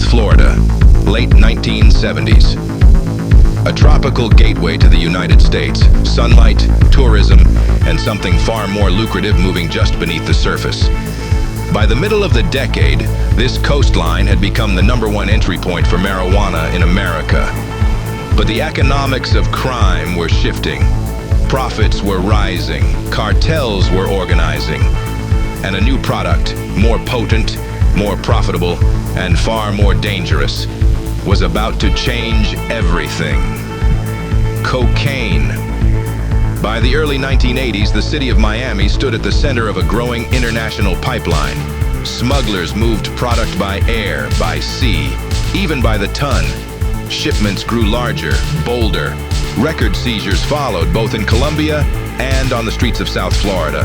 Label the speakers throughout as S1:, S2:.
S1: Florida, late 1970s. A tropical gateway to the United States, sunlight, tourism, and something far more lucrative moving just beneath the surface. By the middle of the decade, this coastline had become the #1 entry point for marijuana in America. But the economics of crime were shifting. Profits were rising, cartels were organizing, and a new product, more potent, more profitable, and far more dangerous, was about to change everything. Cocaine. By the early 1980s, the city of Miami stood at the center of a growing international pipeline. Smugglers moved product by air, by sea, even by the ton. Shipments grew larger, bolder. Record seizures followed, both in Colombia and on the streets of South Florida.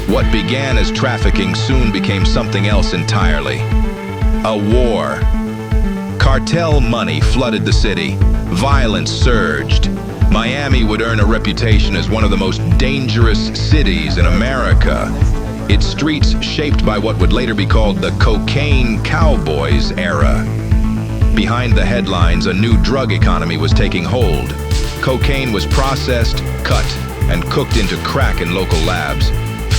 S1: What began as trafficking soon became something else entirely. A war. Cartel money flooded the city. Violence surged. Miami would earn a reputation as one of the most dangerous cities in America. Its streets shaped by what would later be called the cocaine Cowboys era. Behind the headlines, a new drug economy was taking hold. Cocaine was processed, cut, and cooked into crack in local labs,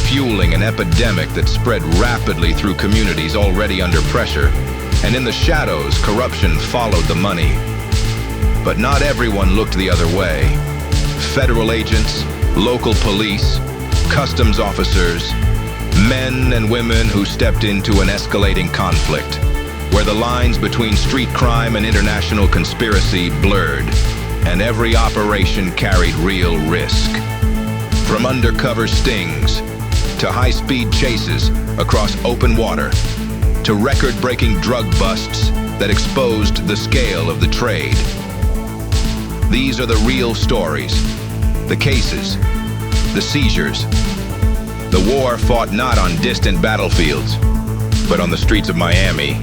S1: fueling an epidemic that spread rapidly through communities already under pressure. And in the shadows, corruption followed the money. But not everyone looked the other way. Federal agents, local police, customs officers, men and women who stepped into an escalating conflict, where the lines between street crime and international conspiracy blurred, and every operation carried real risk. From undercover stings, to high-speed chases across open water, to record-breaking drug busts that exposed the scale of the trade. These are the real stories, the cases, the seizures. The war fought not on distant battlefields, but on the streets of Miami.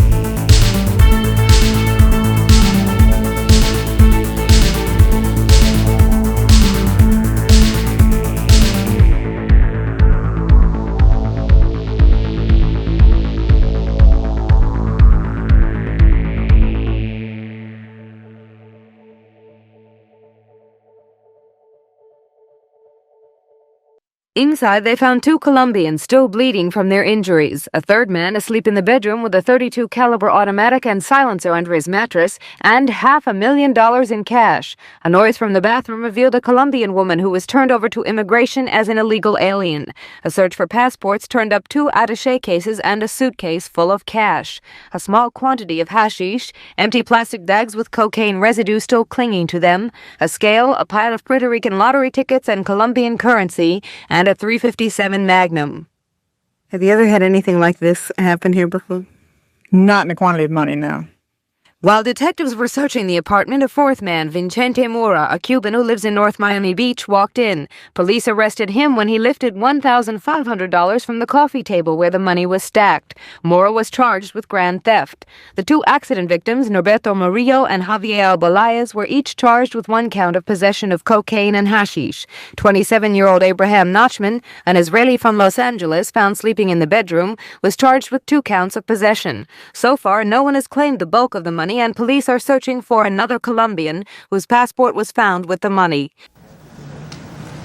S2: Inside, they found 2 Colombians still bleeding from their injuries, a third man asleep in the bedroom with a .32 caliber automatic and silencer under his mattress, and $500,000 in cash. A noise from the bathroom revealed a Colombian woman who was turned over to immigration as an illegal alien. A search for passports turned up 2 attaché cases and a suitcase full of cash. A small quantity of hashish, empty plastic bags with cocaine residue still clinging to them, a scale, a pile of Puerto Rican lottery tickets and Colombian currency, and a .357 Magnum.
S3: Have you ever had anything like this happen here before?
S4: Not in the quantity of money, no.
S2: While detectives were searching the apartment, a 4th man, Vicente Mora, a Cuban who lives in North Miami Beach, walked in. Police arrested him when he lifted $1,500 from the coffee table where the money was stacked. Mora was charged with grand theft. The 2 accident victims, Norberto Murillo and Javier Albalayez, were each charged with 1 count of possession of cocaine and hashish. 27-year-old Abraham Nachman, an Israeli from Los Angeles found sleeping in the bedroom, was charged with 2 counts of possession. So far, no one has claimed the bulk of the money, and police are searching for another Colombian whose passport was found with the money.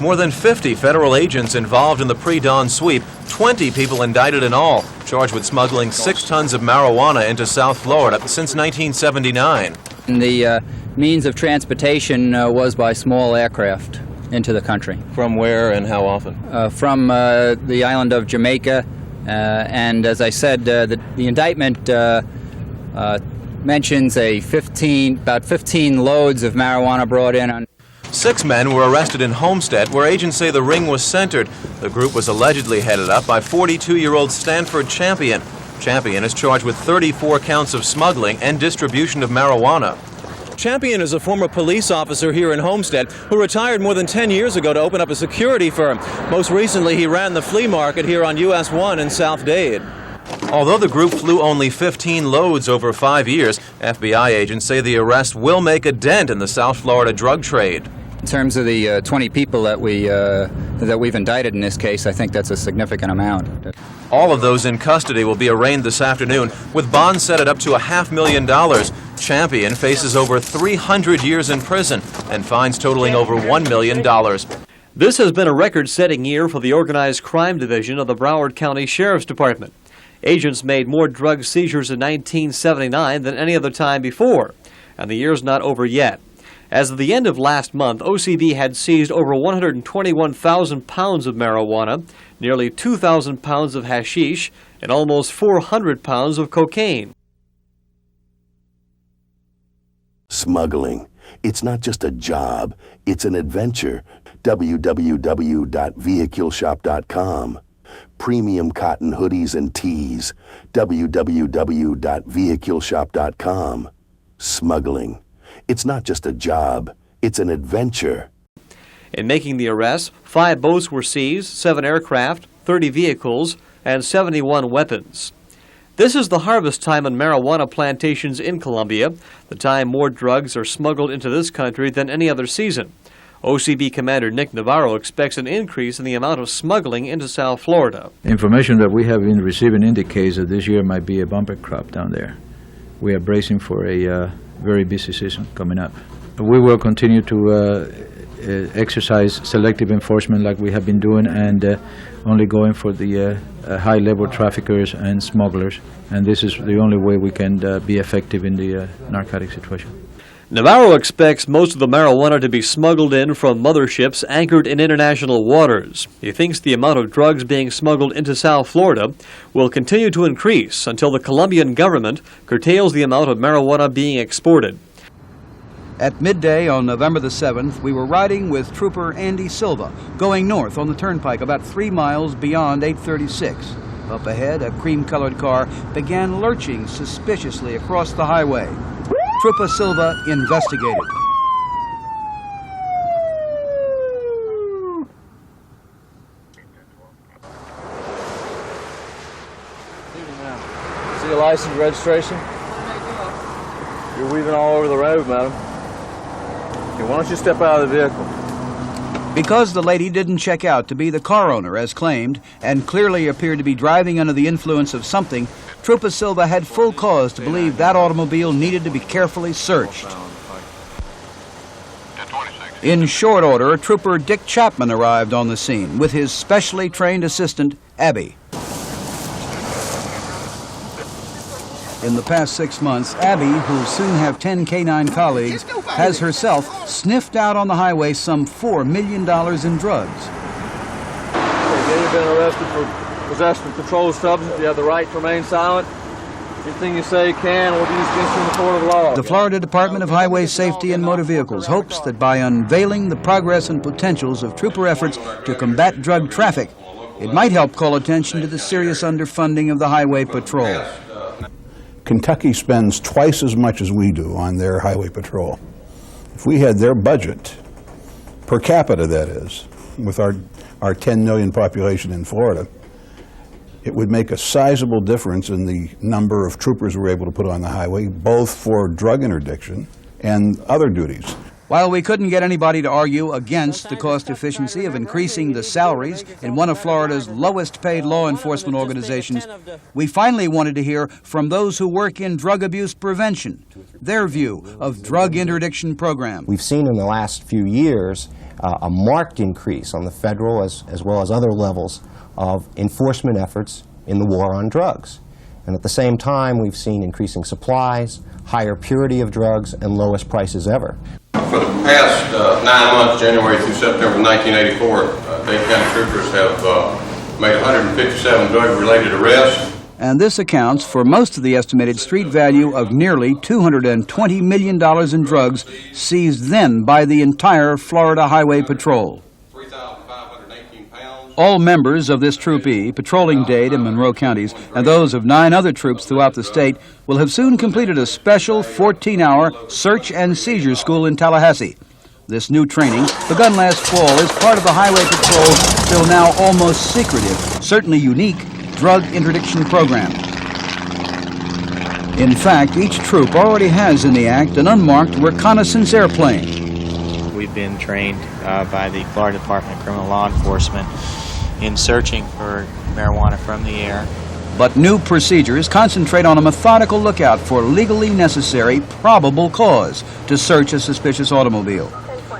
S5: More than 50 federal agents involved in the pre-dawn sweep, 20 people indicted in all, charged with smuggling 6 tons of marijuana into South Florida since 1979.
S6: The means of transportation was by small aircraft into the country.
S5: From where and how often?
S6: From the island of Jamaica, and as I said, the indictment mentions about 15 loads of marijuana brought in.
S5: 6 men were arrested in Homestead, where agents say the ring was centered. The group was allegedly headed up by 42-year-old Stanford Champion. Champion is charged with 34 counts of smuggling and distribution of marijuana. Champion is a former police officer here in Homestead who retired more than 10 years ago to open up a security firm. Most recently, he ran the flea market here on US 1 in South Dade. Although the group flew only 15 loads over 5 years, FBI agents say the arrest will make a dent in the South Florida drug trade.
S6: In terms of the 20 people that we've indicted in this case, I think that's a significant amount.
S5: All of those in custody will be arraigned this afternoon, with bonds set at up to $500,000. Champion faces over 300 years in prison and fines totaling over $1 million.
S7: This has been a record-setting year for the Organized Crime Division of the Broward County Sheriff's Department. Agents made more drug seizures in 1979 than any other time before, and the year's not over yet. As of the end of last month, OCB had seized over 121,000 pounds of marijuana, nearly 2,000 pounds of hashish, and almost 400 pounds of cocaine.
S8: Smuggling. It's not just a job, it's an adventure. www.vehiculeshop.com. Premium cotton hoodies and tees. www.vehiculeshop.com. Smuggling. It's not just a job, it's an adventure.
S7: In making the arrests, 5 boats were seized, 7 aircraft, 30 vehicles, and 71 weapons. This is the harvest time on marijuana plantations in Colombia, the time more drugs are smuggled into this country than any other season. OCB Commander Nick Navarro expects an increase in the amount of smuggling into South Florida.
S9: Information that we have been receiving indicates that this year might be a bumper crop down there. We are bracing for a very busy season coming up. We will continue to exercise selective enforcement like we have been doing, and only going for the high-level traffickers and smugglers. And this is the only way we can be effective in the narcotic situation.
S7: Navarro expects most of the marijuana to be smuggled in from motherships anchored in international waters. He thinks the amount of drugs being smuggled into South Florida will continue to increase until the Colombian government curtails the amount of marijuana being exported.
S10: At midday on November the 7th, we were riding with Trooper Andy Silva, going north on the turnpike about 3 miles beyond 836. Up ahead, a cream-colored car began lurching suspiciously across the highway. Trooper Silva investigated.
S11: See your license and registration? You're weaving all over the road, madam. Okay, why don't you step out of the vehicle?
S10: Because the lady didn't check out to be the car owner as claimed and clearly appeared to be driving under the influence of something, Trooper Silva had full cause to believe that automobile needed to be carefully searched. In short order, Trooper Dick Chapman arrived on the scene with his specially trained assistant, Abby. In the past 6 months, Abby, who'll soon have 10 canine colleagues, has herself sniffed out on the highway some $4 million in drugs.
S11: You've been arrested for possession of controlled substance. You have the right to remain silent. Anything you say you can will be used against you in the court of law.
S10: The Florida Department of Highway Safety and Motor Vehicles hopes that by unveiling the progress and potentials of trooper efforts to combat drug traffic, it might help call attention to the serious underfunding of the Highway Patrol.
S12: Kentucky spends twice as much as we do on their highway patrol. If we had their budget, per capita that is, with our 10 million population in Florida, it would make a sizable difference in the number of troopers we're able to put on the highway, both for drug interdiction and other duties.
S10: While we couldn't get anybody to argue against the cost efficiency of increasing the salaries in one of Florida's lowest paid law enforcement organizations, we finally wanted to hear from those who work in drug abuse prevention, their view of drug interdiction program.
S13: We've seen in the last few years a marked increase on the federal as well as other levels of enforcement efforts in the war on drugs. And at the same time, we've seen increasing supplies, higher purity of drugs, and lowest prices ever.
S14: For the past 9 months, January through September 1984, Dade County troopers have made 157 drug-related arrests.
S10: And this accounts for most of the estimated street value of nearly $220 million in drugs seized then by the entire Florida Highway Patrol. All members of this Troop E, patrolling Dade and Monroe counties, and those of 9 other troops throughout the state, will have soon completed a special 14-hour search and seizure school in Tallahassee. This new training, begun last fall, is part of the Highway Patrol's still now almost secretive, certainly unique, drug interdiction program. In fact, each troop already has in the act an unmarked reconnaissance airplane.
S11: We
S15: we've been trained by the Florida Department of Criminal Law Enforcement in searching for marijuana from the air.
S10: But new procedures concentrate on a methodical lookout for legally necessary probable cause to search a suspicious automobile.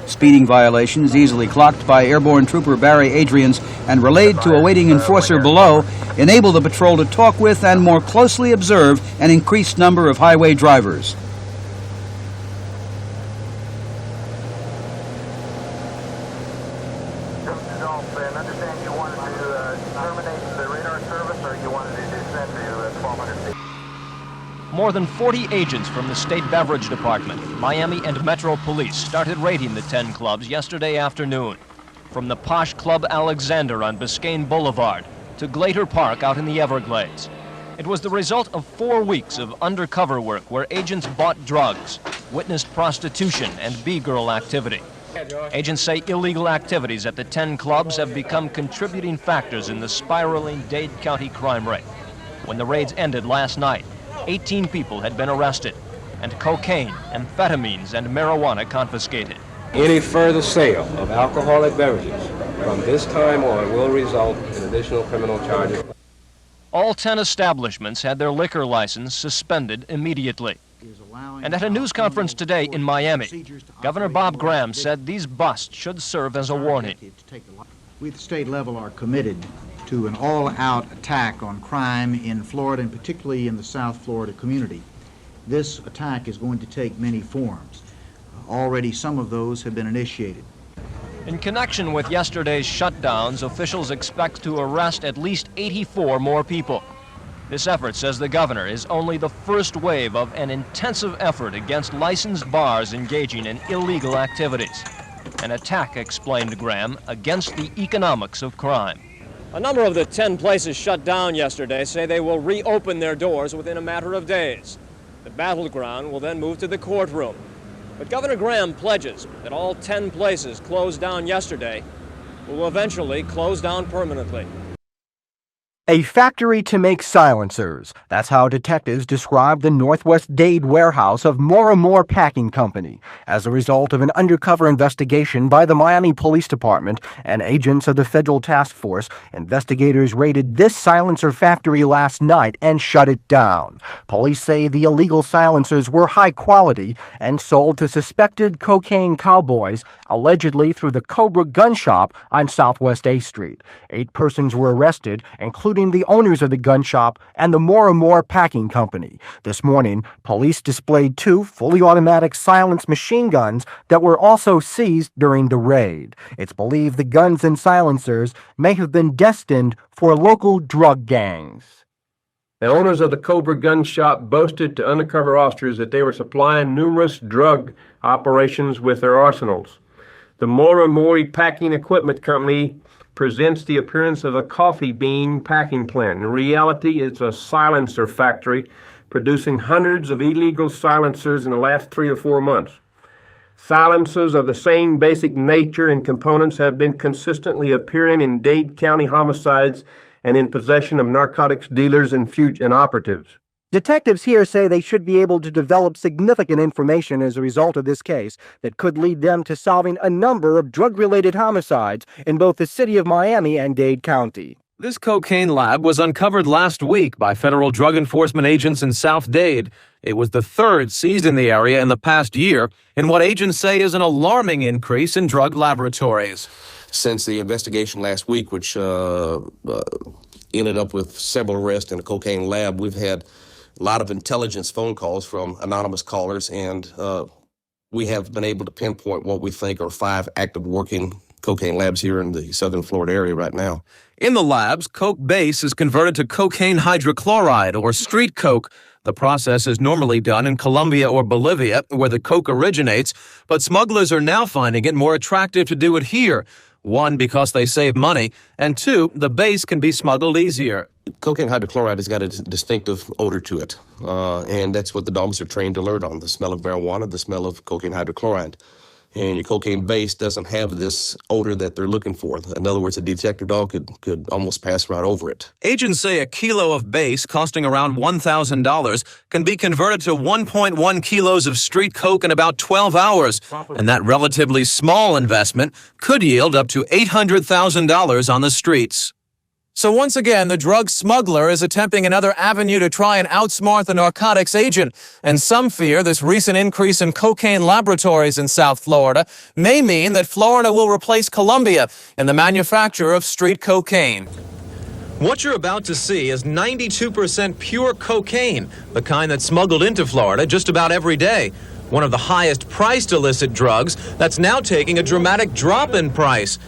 S10: Speeding violations easily clocked by airborne trooper Barry Adrians and relayed to a waiting enforcer below enable the patrol to talk with and more closely observe an increased number of highway drivers.
S16: More than 40 agents from the State Beverage Department, Miami, and Metro Police started raiding the 10 clubs yesterday afternoon. From the posh Club Alexander on Biscayne Boulevard to Glader Park out in the Everglades. It was the result of 4 weeks of undercover work where agents bought drugs, witnessed prostitution and B-girl activity. Agents say illegal activities at the 10 clubs have become contributing factors in the spiraling Dade County crime rate. When the raids ended last night, 18 people had been arrested, and cocaine, amphetamines, and marijuana confiscated.
S17: Any further sale of alcoholic beverages from this time on will result in additional criminal charges.
S16: All 10 establishments had their liquor license suspended immediately. And at a news conference today in Miami, Governor Bob Graham said these busts should serve as a warning.
S18: We at the state level are committed to an all-out attack on crime in Florida, and particularly in the South Florida community. This attack is going to take many forms. Already some of those have been initiated.
S16: In connection with yesterday's shutdowns, officials expect to arrest at least 84 more people. This effort, says the governor, is only the first wave of an intensive effort against licensed bars engaging in illegal activities. An attack, explained Graham, against the economics of crime. A number of the 10 places shut down yesterday say they will reopen their doors within a matter of days. The battleground will then move to the courtroom. But Governor Graham pledges that all 10 places closed down yesterday will eventually close down permanently.
S19: A factory to make silencers. That's how detectives describe the Northwest Dade warehouse of More Packing Company. As a result of an undercover investigation by the Miami Police Department and agents of the Federal Task Force, investigators raided this silencer factory last night and shut it down. Police say the illegal silencers were high quality and sold to suspected cocaine cowboys, allegedly through the Cobra gun shop on Southwest A Street. 8 persons were arrested, including the owners of the gun shop and the More Packing Company. This morning, police displayed 2 fully automatic silenced machine guns that were also seized during the raid. It's believed the guns and silencers may have been destined for local drug gangs.
S17: The owners of the Cobra gun shop boasted to undercover officers that they were supplying numerous drug operations with their arsenals. The More Packing Equipment Company presents the appearance of a coffee bean packing plant. In reality, it's a silencer factory producing hundreds of illegal silencers in the last 3 or 4 months. Silencers of the same basic nature and components have been consistently appearing in Dade County homicides and in possession of narcotics dealers and operatives.
S19: Detectives here say they should be able to develop significant information as a result of this case that could lead them to solving a number of drug-related homicides in both the city of Miami and Dade County.
S20: This cocaine lab was uncovered last week by federal drug enforcement agents in South Dade. It was the 3rd seized in the area in the past year, in what agents say is an alarming increase in drug laboratories.
S21: Since the investigation last week, which ended up with several arrests in a cocaine lab, we've had a lot of intelligence phone calls from anonymous callers, and we have been able to pinpoint what we think are 5 active working cocaine labs here in the southern Florida area right now.
S20: In the labs, coke base is converted to cocaine hydrochloride, or street coke. The process is normally done in Colombia or Bolivia, where the coke originates, but smugglers are now finding it more attractive to do it here. 1, because they save money, and 2, the base can be smuggled easier.
S21: Cocaine hydrochloride has got a distinctive odor to it, and that's what the dogs are trained to alert on, the smell of marijuana, the smell of cocaine hydrochloride. and your cocaine base doesn't have this odor that they're looking for. In other words, a detector dog could almost pass right over it.
S20: Agents say a kilo of base costing around $1,000 can be converted to 1.1 kilos of street coke in about 12 hours, and that relatively small investment could yield up to $800,000 on the streets. So once again, the drug smuggler is attempting another avenue to try and outsmart the narcotics agent. And some fear this recent increase in cocaine laboratories in South Florida may mean that Florida will replace Colombia in the manufacture of street cocaine. What you're about to see is 92% pure cocaine, the kind that's smuggled into Florida just about every day. One of the highest priced illicit drugs that's now taking a dramatic drop in price.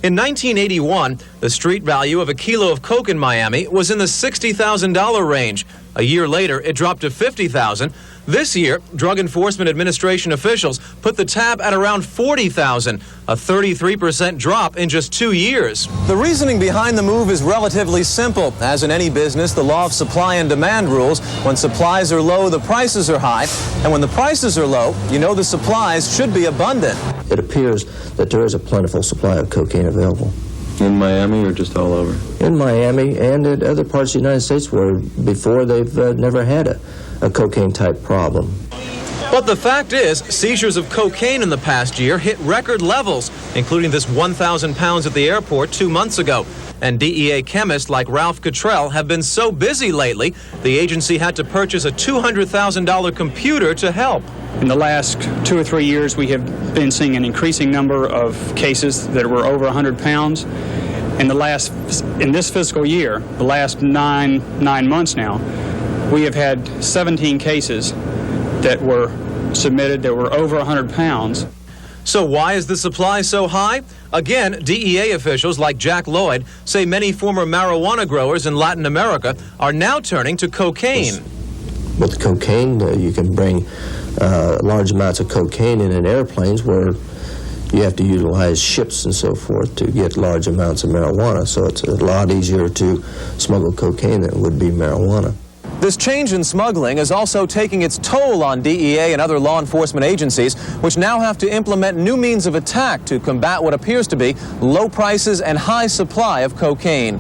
S20: In 1981, the street value of a kilo of coke in Miami was in the $60,000 range. A year later, it dropped to $50,000. This year, Drug Enforcement Administration officials put the tab at around $40,000, a 33% drop in just 2 years. The reasoning behind the move is relatively simple. As in any business, the law of supply and demand rules. When supplies are low, the prices are high. And when the prices are low, you know the supplies should be abundant.
S1: It appears that there is a plentiful supply of cocaine available.
S11: In Miami or just all over?
S1: In Miami and in other parts of the United States where before they've never had a cocaine-type problem.
S20: But the fact is, seizures of cocaine in the past year hit record levels, including this 1,000 pounds at the airport 2 months ago. And DEA chemists like Ralph Cottrell have been so busy lately, the agency had to purchase a $200,000 computer to help.
S22: In the last 2 or 3 years, we have been seeing an increasing number of cases that were over 100 pounds. In this fiscal year, the last nine months now, we have had 17 cases that were submitted that were over 100 pounds.
S20: So why is the supply so high? Again, DEA officials like Jack Lloyd say many former marijuana growers in Latin America are now turning to cocaine.
S1: With cocaine, you can bring large amounts of cocaine in airplanes where you have to utilize ships and so forth to get large amounts of marijuana. So it's a lot easier to smuggle cocaine than it would be marijuana.
S20: This change in smuggling is also taking its toll on DEA and other law enforcement agencies, which now have to implement new means of attack to combat what appears to be low prices and high supply of cocaine.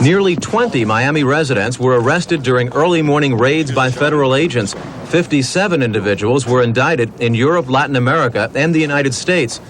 S20: Nearly 20 Miami residents were arrested during early morning raids by federal agents. 57 individuals were indicted in Europe, Latin America, and the United States.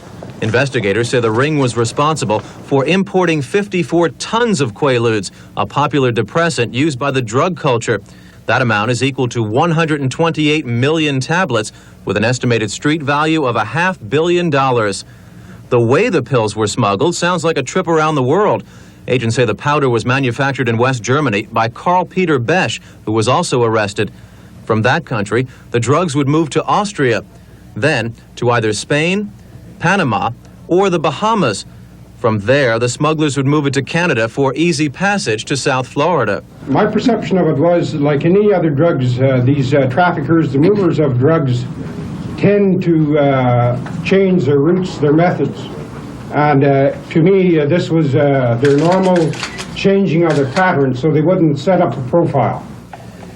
S20: Investigators say the ring was responsible for importing 54 tons of Quaaludes, a popular depressant used by the drug culture. That amount is equal to 128 million tablets, with an estimated street value of $500 million. The way the pills were smuggled sounds like a trip around the world. Agents say the powder was manufactured in West Germany by Karl Peter Besch, who was also arrested. From that country, the drugs would move to Austria, then to either Spain, Panama, or the Bahamas. From there, the smugglers would move it to Canada for easy passage to South Florida.
S23: My perception of it was, like any other drugs, these traffickers, the movers of drugs, tend to change their routes, their methods. And to me, this was their normal changing of their patterns, so they wouldn't set up a profile.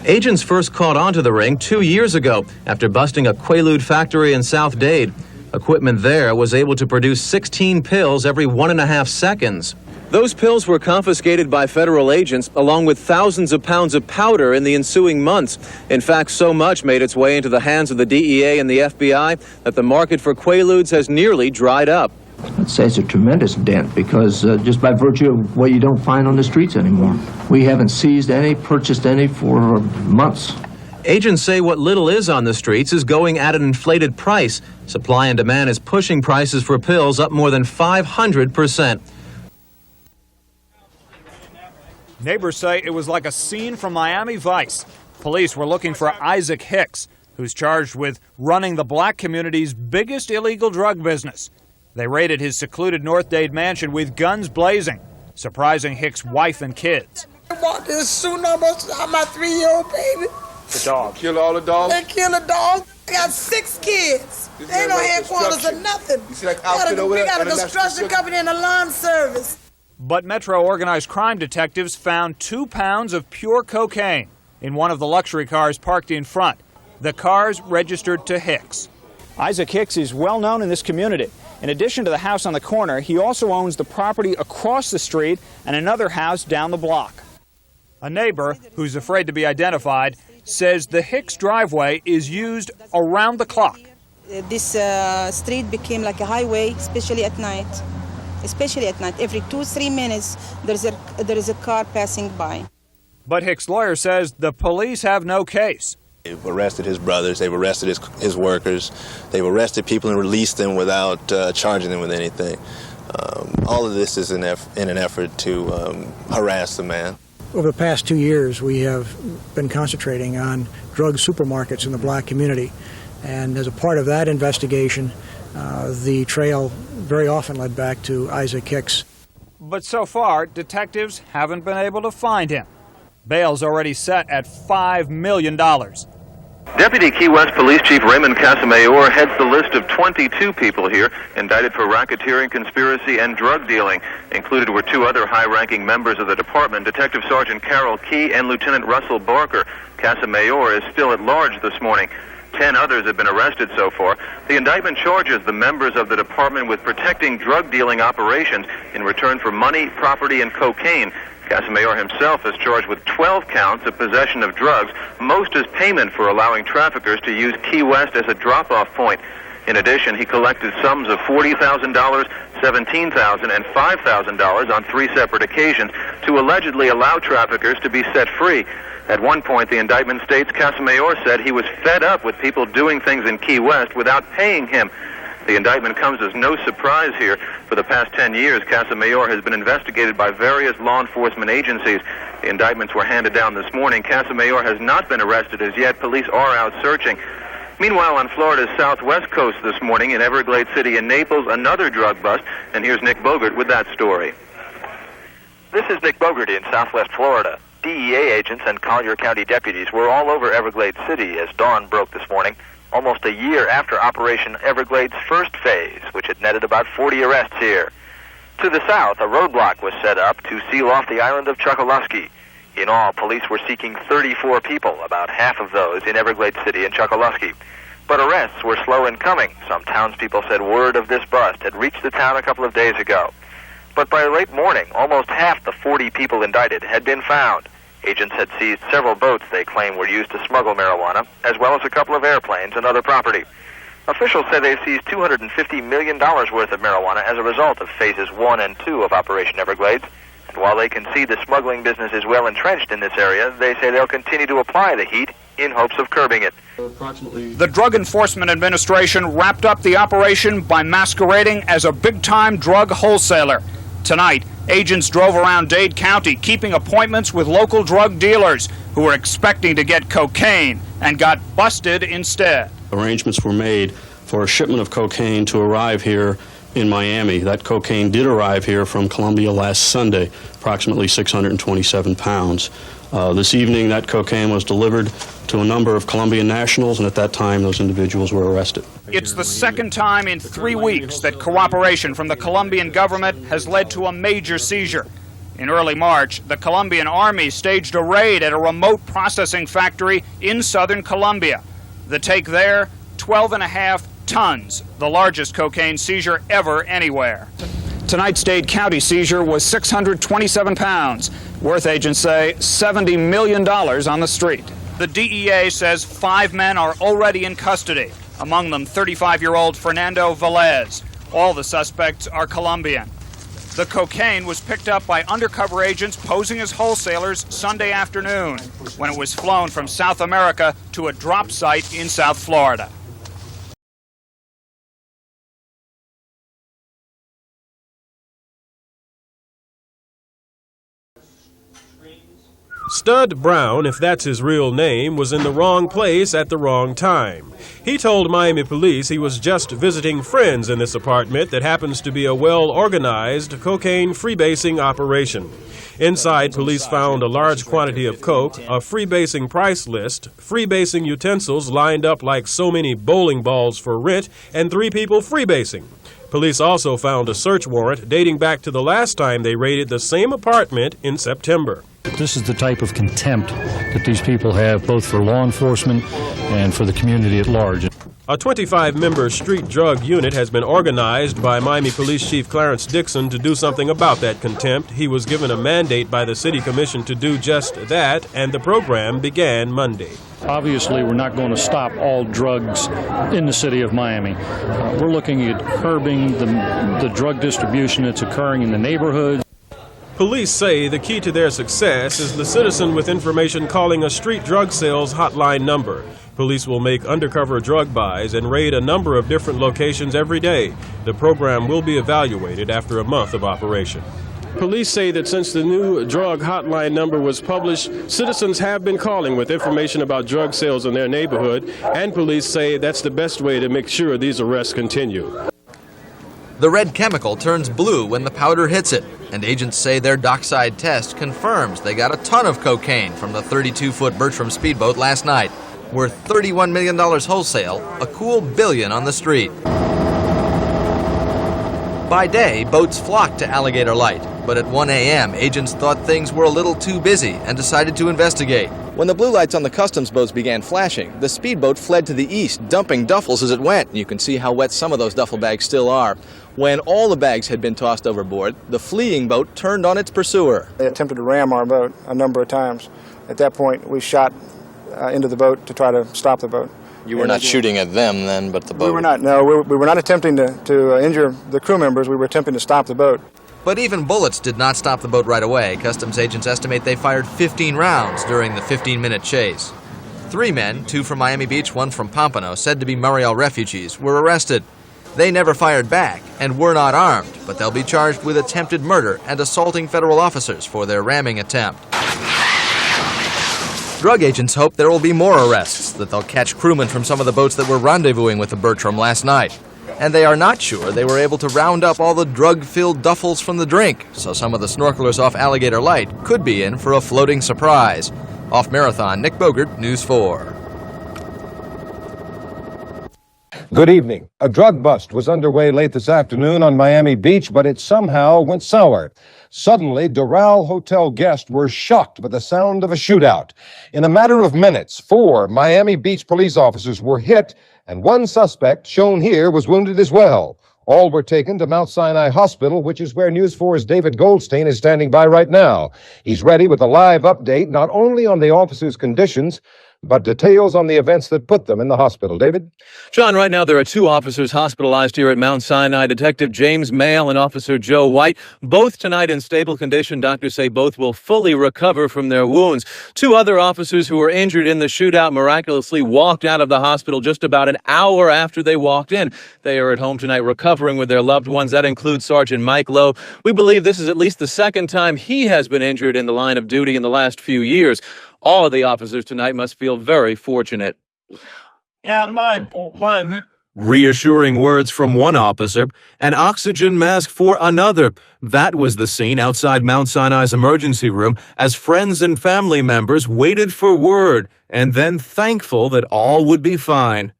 S20: Agents first caught on to the ring 2 years ago after busting a Quaalude factory in South Dade. Equipment there was able to produce 16 pills every 1.5 seconds. Those pills were confiscated by federal agents, along with thousands of pounds of powder in the ensuing months. In fact, so much made its way into the hands of the DEA and the FBI that the market for Quaaludes has nearly dried up.
S1: I'd say it's a tremendous dent because just by virtue of what you don't find on the streets anymore. We haven't seized any, purchased any for months.
S20: Agents say what little is on the streets is going at an inflated price. Supply and demand is pushing prices for pills up more than 500%.
S24: Neighbors say it was like a scene from Miami Vice. Police were looking for Isaac Hicks, who's charged with running the black community's biggest illegal drug business. They raided his secluded North Dade mansion with guns blazing, surprising Hicks' wife and kids.
S25: I walked in shooting almost my 3-year-old baby.
S24: The dog.
S25: Kill all the dogs? They kill a dog. I got 6 kids. They ain't no headquarters or nothing. You see that outfit over there? We got a construction company and a lawn service.
S24: But Metro organized crime detectives found 2 pounds of pure cocaine in one of the luxury cars parked in front. The cars registered to Hicks.
S22: Isaac Hicks is well known in this community. In addition to the house on the corner, he also owns the property across the street and another house down the block. A neighbor, who's afraid to be identified, says the Hicks driveway is used around the clock.
S2: This street became like a highway, especially at night. Especially at night. Every 2-3 minutes, there is a car passing by.
S22: But Hicks' lawyer says the police have no case.
S3: They've arrested his brothers, they've arrested his workers, they've arrested people and released them without charging them with anything. All of this is in an effort to harass the man.
S4: Over the past 2 years, we have been concentrating on drug supermarkets in the black community. And as a part of that investigation, the trail very often led back to Isaac Hicks.
S22: But so far, detectives haven't been able to find him. Bail's already set at $5 million.
S5: Deputy Key West Police Chief Raymond Casamayor heads the list of 22 people here indicted for racketeering, conspiracy, and drug dealing. Included were 2 other high-ranking members of the department, Detective Sergeant Carol Key and Lieutenant Russell Barker. Casamayor is still at large this morning. 10 others have been arrested so far. The indictment charges the members of the department with protecting drug-dealing operations in return for money, property, and cocaine. Casamayor himself is charged with 12 counts of possession of drugs, most as payment for allowing traffickers to use Key West as a drop-off point. In addition, he collected sums of $40,000, $17,000, and $5,000 on 3 separate occasions to allegedly allow traffickers to be set free. At one point, the indictment states Casamayor said he was fed up with people doing things in Key West without paying him. The indictment comes as no surprise here. For the past 10 years, Casamayor has been investigated by various law enforcement agencies. The indictments were handed down this morning. Casamayor has not been arrested as yet. Police are out searching. Meanwhile, on Florida's southwest coast this morning in Everglades City and Naples, another drug bust. And here's Nick Bogert with that story.
S6: This is Nick Bogert in southwest Florida. DEA agents and Collier County deputies were all over Everglades City as dawn broke this morning, almost a year after Operation Everglades' first phase, which had netted about 40 arrests here. To the south, a roadblock was set up to seal off the island of Chokoloskee. In all, police were seeking 34 people, about half of those in Everglades City and Chokoloskee. But arrests were slow in coming. Some townspeople said word of this bust had reached the town a couple of days ago. But by late morning, almost half the 40 people indicted had been found. Agents had seized several boats they claim were used to smuggle marijuana, as well as a couple of airplanes and other property. Officials say they've seized $250 million worth of marijuana as a result of Phases 1 and 2 of Operation Everglades. And while they concede the smuggling business is well entrenched in this area, they say they'll continue to apply the heat in hopes of curbing it.
S22: The Drug Enforcement Administration wrapped up the operation by masquerading as a big-time drug wholesaler. Tonight, agents drove around Dade County, keeping appointments with local drug dealers who were expecting to get cocaine and got busted instead.
S26: Arrangements were made for a shipment of cocaine to arrive here in Miami. That cocaine did arrive here from Colombia last Sunday, approximately 627 pounds. This evening, that cocaine was delivered to a number of Colombian nationals, and at that time, those individuals were arrested.
S22: It's the second time in 3 weeks that cooperation from the Colombian government has led to a major seizure. In early March, the Colombian army staged a raid at a remote processing factory in southern Colombia. The take there, 12.5 tons, the largest cocaine seizure ever anywhere. Tonight's Dade County seizure was 627 pounds, worth, agents say, $70 million on the street. The DEA says 5 men are already in custody, among them 35-year-old Fernando Velez. All the suspects are Colombian. The cocaine was picked up by undercover agents posing as wholesalers Sunday afternoon, when it was flown from South America to a drop site in South Florida.
S27: Stud Brown, if that's his real name, was in the wrong place at the wrong time. He told Miami police he was just visiting friends in this apartment that happens to be a well-organized cocaine freebasing operation. Inside, police found a large quantity of coke, a freebasing price list, freebasing utensils lined up like so many bowling balls for rent, and 3 people freebasing. Police also found a search warrant dating back to the last time they raided the same apartment in September.
S28: This is the type of contempt that these people have, both for law enforcement and for the community at large.
S27: A 25-member street drug unit has been organized by Miami Police Chief Clarence Dixon to do something about that contempt. He was given a mandate by the City Commission to do just that, and the program began Monday.
S7: Obviously, we're not going to stop all drugs in the city of Miami. We're looking at curbing the drug distribution that's occurring in the neighborhoods.
S27: Police say the key to their success is the citizen with information calling a street drug sales hotline number. Police will make undercover drug buys and raid a number of different locations every day. The program will be evaluated after a month of operation. Police say that since the new drug hotline number was published, citizens have been calling with information about drug sales in their neighborhood, and police say that's the best way to make sure these arrests continue.
S8: The red chemical turns blue when the powder hits it, and agents say their dockside test confirms they got a ton of cocaine from the 32-foot Bertram speedboat last night, worth $31 million wholesale, a cool $1 billion on the street. By day, boats flocked to Alligator Light, but at 1 a.m., agents thought things were a little too busy and decided to investigate.
S9: When the blue lights on the customs boats began flashing, the speedboat fled to the east, dumping duffels as it went. You can see how wet some of those duffel bags still are. When all the bags had been tossed overboard, the fleeing boat turned on its pursuer.
S12: They attempted to ram our boat a number of times. At that point, we shot into the boat to try to stop the boat.
S9: You were not shooting at them then, but the boat?
S12: We were not. No, we were not attempting to injure the crew members. We were attempting to stop the boat.
S8: But even bullets did not stop the boat right away. Customs agents estimate they fired 15 rounds during the 15-minute chase. 3 men, 2 from Miami Beach, 1 from Pompano, said to be Mariel refugees, were arrested. They never fired back and were not armed, but they'll be charged with attempted murder and assaulting federal officers for their ramming attempt. Drug agents hope there will be more arrests, that they'll catch crewmen from some of the boats that were rendezvousing with the Bertram last night. And they are not sure they were able to round up all the drug-filled duffels from the drink, so some of the snorkelers off Alligator Light could be in for a floating surprise. Off Marathon, Nick Bogert, News 4.
S13: Good evening. A drug bust was underway late this afternoon on Miami Beach, but it somehow went sour. Suddenly, Doral Hotel guests were shocked by the sound of a shootout. In a matter of minutes, 4 Miami Beach police officers were hit, and 1 suspect, shown here, was wounded as well. All were taken to Mount Sinai Hospital, which is where News 4's David Goldstein is standing by right now. He's ready with a live update, not only on the officers' conditions, but details on the events that put them in the hospital. David?
S20: John, right now there are 2 officers hospitalized here at Mount Sinai, Detective James Mayle and Officer Joe White. Both tonight in stable condition. Doctors say both will fully recover from their wounds. 2 other officers who were injured in the shootout miraculously walked out of the hospital just about an hour after they walked in. They are at home tonight recovering with their loved ones. That includes Sergeant Mike Lowe. We believe this is at least the second time he has been injured in the line of duty in the last few years. All of the officers tonight must feel very fortunate. Reassuring words from one officer, an oxygen mask for another. That was the scene outside Mount Sinai's emergency room as friends and family members waited for word and then thankful that all would be fine.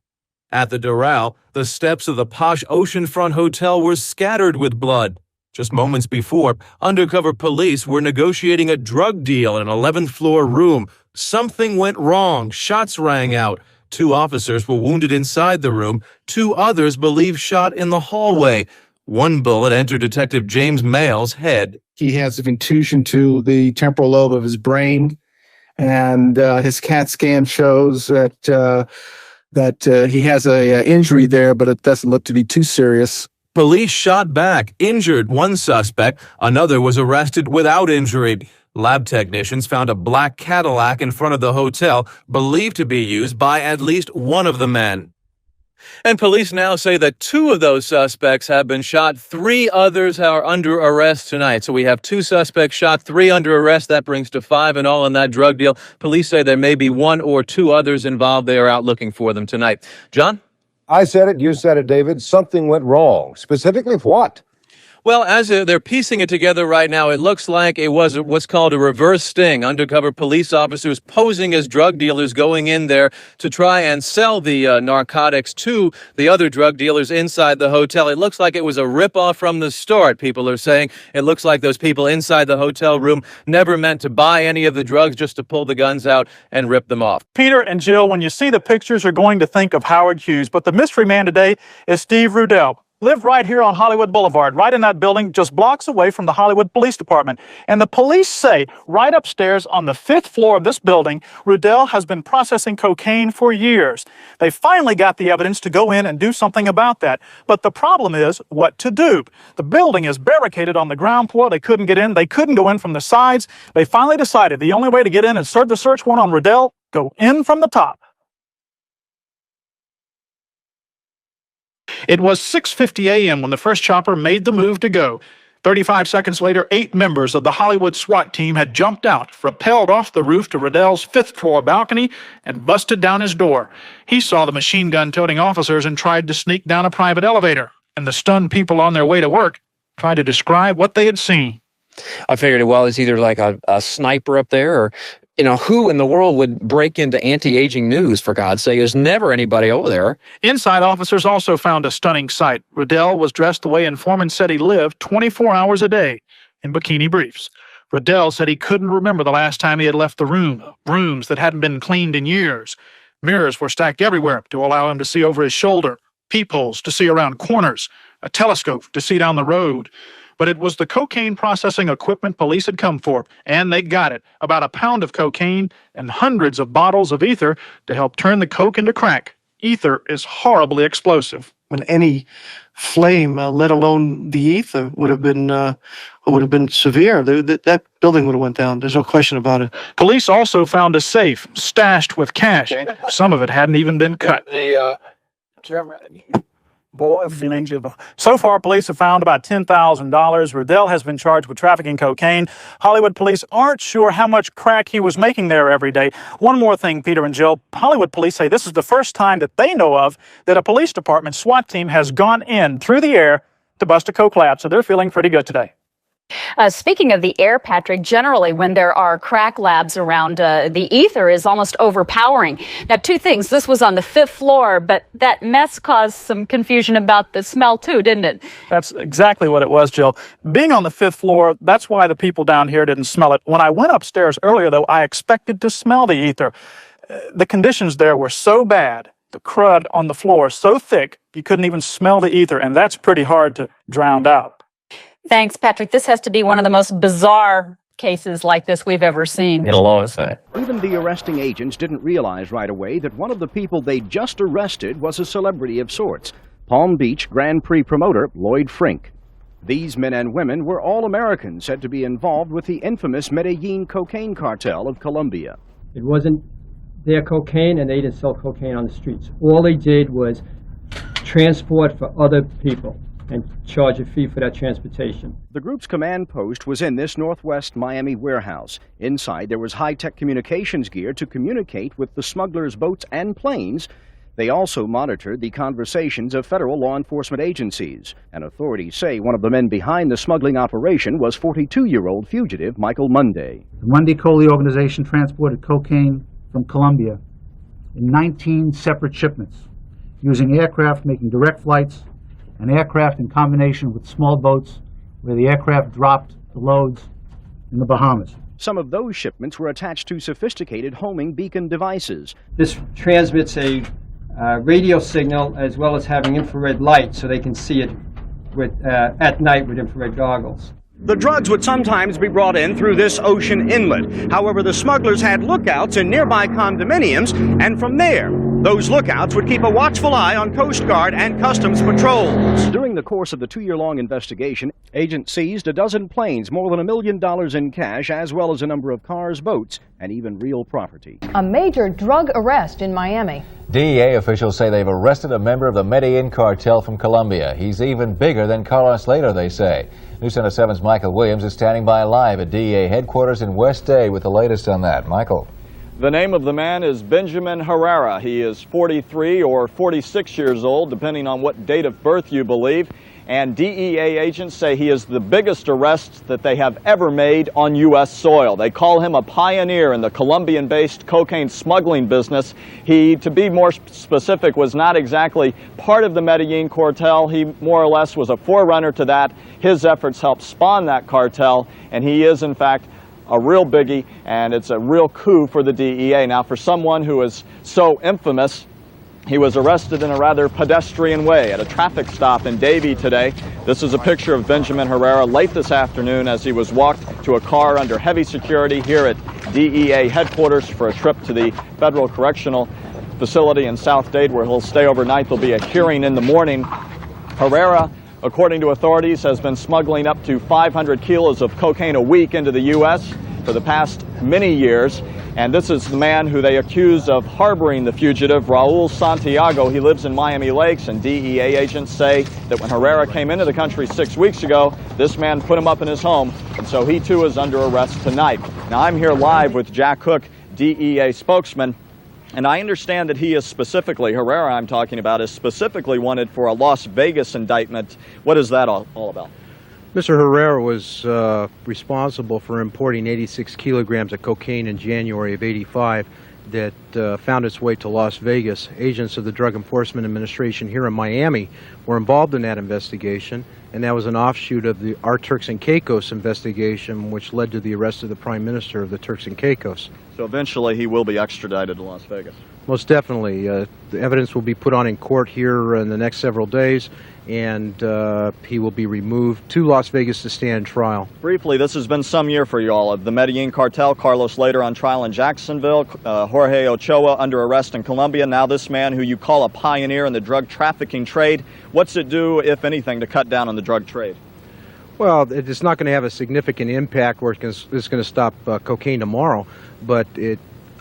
S20: At the Doral, the steps of the posh oceanfront hotel were scattered with blood. Just moments before, undercover police were negotiating a drug deal in an 11th floor room. Something went wrong. Shots rang out. 2 officers were wounded inside the room. 2 others believed shot in the hallway. 1 bullet entered Detective James Mayle's head.
S14: He has a contusion to the temporal lobe of his brain, and his CAT scan shows that he has a injury there, but it doesn't look to be too serious.
S20: Police shot back, injured 1 suspect. Another was arrested without injury. Lab technicians found a black Cadillac in front of the hotel, believed to be used by at least one of the men. And police now say that 2 of those suspects have been shot. 3 others are under arrest tonight. So we have 2 suspects shot, 3 under arrest. That brings to 5 in all in that drug deal. Police say there may be 1 or 2 others involved. They are out looking for them tonight. John?
S13: I said it, you said it, David. Something went wrong. Specifically what?
S20: Well, as they're piecing it together right now, it looks like it was what's called a reverse sting. Undercover police officers posing as drug dealers going in there to try and sell the narcotics to the other drug dealers inside the hotel. It looks like it was a ripoff from the start, people are saying. It looks like those people inside the hotel room never meant to buy any of the drugs, just to pull the guns out and rip them off.
S10: Peter and Jill, when you see the pictures, you're going to think of Howard Hughes, but the mystery man today is Steve Rudell. Lived right here on Hollywood Boulevard, right in that building, just blocks away from the Hollywood Police Department. And the police say right upstairs on the 5th floor of this building, Rudell has been processing cocaine for years. They finally got the evidence to go in and do something about that. But the problem is what to do. The building is barricaded on the ground floor. They couldn't get in. They couldn't go in from the sides. They finally decided the only way to get in and serve the search warrant on Rudell, go in from the top. It was 6:50 a.m. when the first chopper made the move to go. 35 seconds later, 8 members of the Hollywood SWAT team had jumped out, rappelled off the roof to Rudell's 5th floor balcony, and busted down his door. He saw the machine gun-toting officers and tried to sneak down a private elevator. And the stunned people on their way to work tried to describe what they had seen.
S15: I figured, well, it's either like a sniper up there, or, you know, who in the world would break into anti-aging news, for God's sake? There's never anybody over there.
S10: Inside officers also found a stunning sight. Rudell was dressed the way informants said he lived 24 hours a day, in bikini briefs. Rudell said he couldn't remember the last time he had left the room, rooms that hadn't been cleaned in years. Mirrors were stacked everywhere to allow him to see over his shoulder, peepholes to see around corners, a telescope to see down the road. But it was the cocaine processing equipment police had come for, and they got it. About a pound of cocaine and hundreds of bottles of ether to help turn the coke into crack. Ether is horribly explosive.
S16: When any flame, let alone the ether, would have been severe, that building would have went down. There's no question about it.
S10: Police also found a safe stashed with cash. Some of it hadn't even been cut. So far, police have found about $10,000. Rudell has been charged with trafficking cocaine. Hollywood police aren't sure how much crack he was making there every day. One more thing, Peter and Jill. Hollywood police say this is the first time that they know of that a police department SWAT team has gone in through the air to bust a coke lab, so they're feeling pretty good today.
S17: Speaking of the air, Patrick, generally when there are crack labs around, the ether is almost overpowering. Now, 2 things. This was on the 5th floor, but that mess caused some confusion about the smell too, didn't it?
S10: That's exactly what it was, Jill. Being on the 5th floor, that's why the people down here didn't smell it. When I went upstairs earlier, though, I expected to smell the ether. The conditions there were so bad, the crud on the floor so thick, you couldn't even smell the ether, and that's pretty hard to drown out.
S17: Thanks, Patrick. This has to be one of the most bizarre cases like this we've ever seen.
S15: It'll always say.
S18: Even the arresting agents didn't realize right away that one of the people they just arrested was a celebrity of sorts, Palm Beach Grand Prix promoter Lloyd Frink. These men and women were all Americans said to be involved with the infamous Medellin cocaine cartel of Colombia.
S19: It wasn't their cocaine, and they didn't sell cocaine on the streets. All they did was transport for other people and charge a fee for that transportation.
S18: The group's command post was in this Northwest Miami warehouse. Inside there was high-tech communications gear to communicate with the smugglers' boats and planes. They also monitored the conversations of federal law enforcement agencies. And authorities say one of the men behind the smuggling operation was 42-year-old fugitive Michael Monday.
S21: The Monday Coley organization transported cocaine from Colombia in 19 separate shipments, using aircraft making direct flights and aircraft in combination with small boats where the aircraft dropped the loads in the Bahamas.
S18: Some of those shipments were attached to sophisticated homing beacon devices.
S19: This transmits a radio signal as well as having infrared light so they can see it with, at night with infrared goggles.
S18: The drugs would sometimes be brought in through this ocean inlet. However, the smugglers had lookouts in nearby condominiums, and from there, those lookouts would keep a watchful eye on Coast Guard and Customs patrols. During the course of the 2-year-long investigation, agents seized a dozen planes, more than $1 million in cash, as well as a number of cars, boats, and even real property.
S28: A major drug arrest in Miami.
S29: DEA officials say they've arrested a member of the Medellin cartel from Colombia. He's even bigger than Carlos Slater, they say. News Center 7's Michael Williams is standing by live at DEA headquarters in West Day with the latest on that. Michael.
S30: The name of the man is Benjamin Herrera. He is 43 or 46 years old, depending on what date of birth you believe. and DEA agents say he is the biggest arrest that they have ever made on U.S. soil. They call him a pioneer in the Colombian-based cocaine smuggling business. He, to be more specific, was not exactly part of the Medellin cartel. He more or less was a forerunner to that. His efforts helped spawn that cartel, and he is, in fact, a real biggie, and it's a real coup for the DEA. Now, for someone who is so infamous, he was arrested in a rather pedestrian way at a traffic stop in Davie today. This is a picture of Benjamin Herrera late this afternoon as he was walked to a car under heavy security here at DEA headquarters for a trip to the Federal Correctional Facility in South Dade, where he'll stay overnight. There'll be a hearing in the morning. Herrera, according to authorities, has been smuggling up to 500 kilos of cocaine a week into the U.S. for the past many years. And this is the man who they accuse of harboring the fugitive, Raul Santiago. He lives in Miami Lakes, and DEA agents say that when Herrera came into the country 6 weeks ago, this man put him up in his home, and so he too is under arrest tonight. Now, I'm here live with Jack Cook, DEA spokesman, and I understand that he is specifically, Herrera I'm talking about, is specifically wanted for a Las Vegas indictment. What is that all about?
S1: Mr. Herrera was responsible for importing 86 kilograms of cocaine in January of '85 that found its way to Las Vegas. Agents of the Drug Enforcement Administration here in Miami were involved in that investigation, and that was an offshoot of our Turks and Caicos investigation, which led to the arrest of the Prime Minister of the Turks and Caicos.
S30: So eventually he will be extradited to Las Vegas.
S1: Most definitely. The evidence will be put on in court here in the next several days, and he will be removed to Las Vegas to stand trial.
S30: Briefly, this has been some year for you all. The Medellin cartel, Carlos later on trial in Jacksonville, Jorge Ochoa under arrest in Colombia, now this man who you call a pioneer in the drug trafficking trade. What's it do, if anything, to cut down on the drug trade?
S1: Well, it's not going to have a significant impact where it's going to stop cocaine tomorrow, but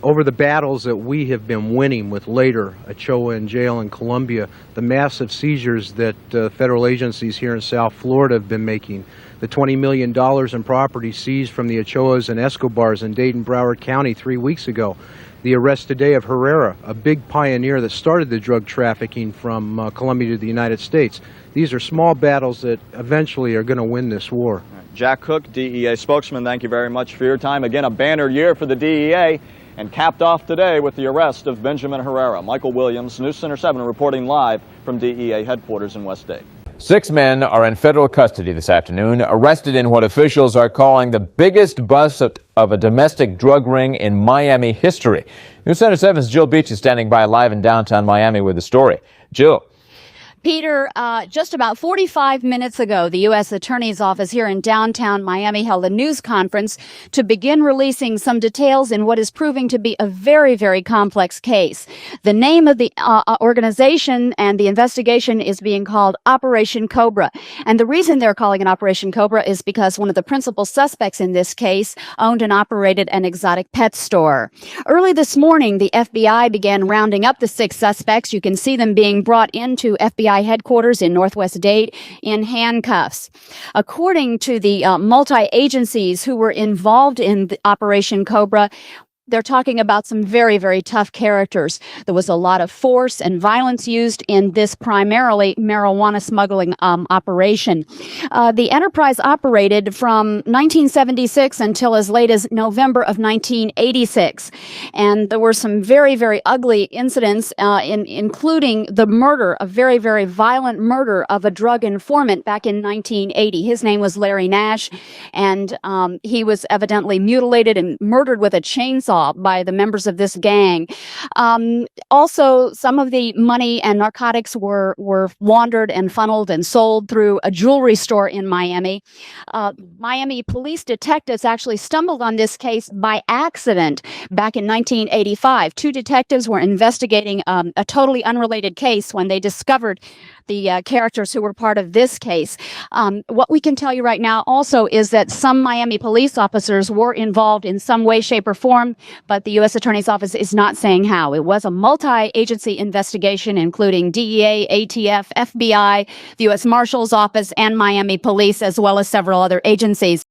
S1: over the battles that we have been winning with later, Ochoa in jail in Colombia, the massive seizures that federal agencies here in South Florida have been making, the $20 million in property seized from the Ochoas and Escobars in Dade and Broward County 3 weeks ago, the arrest today of Herrera, a big pioneer that started the drug trafficking from Colombia to the United States. These are small battles that eventually are going to win this war.
S30: Jack Cook, DEA spokesman, thank you very much for your time. Again, a banner year for the DEA, and capped off today with the arrest of Benjamin Herrera. Michael Williams, News Center 7, reporting live from DEA headquarters in West Dade.
S2: 6 men are in federal custody this afternoon, arrested in what officials are calling the biggest bust of a domestic drug ring in Miami history. News Center 7's Jill Beach is standing by live in downtown Miami with the story. Jill.
S17: Peter, just about 45 minutes ago, the U.S. Attorney's Office here in downtown Miami held a news conference to begin releasing some details in what is proving to be a very, very complex case. The name of the organization and the investigation is being called Operation Cobra. And the reason they're calling it Operation Cobra is because one of the principal suspects in this case owned and operated an exotic pet store. Early this morning, the FBI began rounding up the 6 suspects. You can see them being brought into FBI headquarters in Northwest Dade in handcuffs. According to the multi-agencies who were involved in the Operation Cobra, they're talking about some very, very tough characters. There was a lot of force and violence used in this primarily marijuana smuggling operation. The enterprise operated from 1976 until as late as November of 1986. And there were some very, very ugly incidents, including the murder, a very, very violent murder of a drug informant back in 1980. His name was Larry Nash, and he was evidently mutilated and murdered with a chainsaw by the members of this gang. Also, some of the money and narcotics were laundered and funneled and sold through a jewelry store in Miami. Miami police detectives actually stumbled on this case by accident back in 1985. 2 detectives were investigating a totally unrelated case when they discovered the characters who were part of this case. What we can tell you right now also is that some Miami police officers were involved in some way, shape, or form, but the U.S. Attorney's Office is not saying how. It was a multi-agency investigation, including DEA, ATF, FBI, the U.S. Marshal's Office, and Miami Police, as well as several other agencies.